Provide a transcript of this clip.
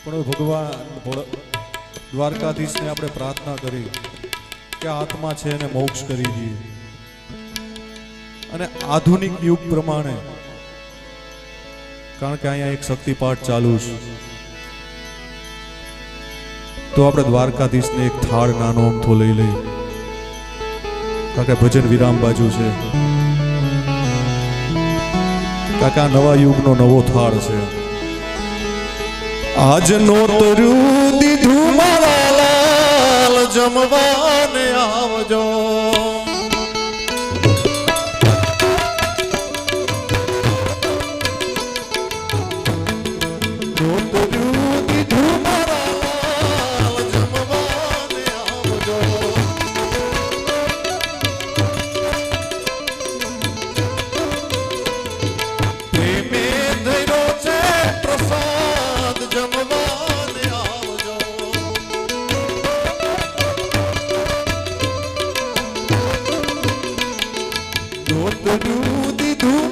પણ ભગવાન દ્વારકાધીશને આપણે પ્રાર્થના કરી કે આત્મા છે એને મોક્ષ કરી દઈએ. અને આધુનિક યુગ પ્રમાણે, કારણ કે અહીંયા એક શક્તિપાઠ ચાલુ છે, તો આપણે દ્વારકાધીશને એક થાળ નાનો અમથો લઈ લઈએ, કારણ કે ભજન વિરામ બાજુ છે. કાકા નવા યુગનો નવો થાળ છે. આજ નોતર્યું દીધું મારા લાલ, જમવાને આવજો. નોતર્યું દીધું મારા લાલ, જમવાને આવજો. પ્રેમે ધર્યો છે પ્રસાદ, જમવાને આવજો. નોતર્યું દીધું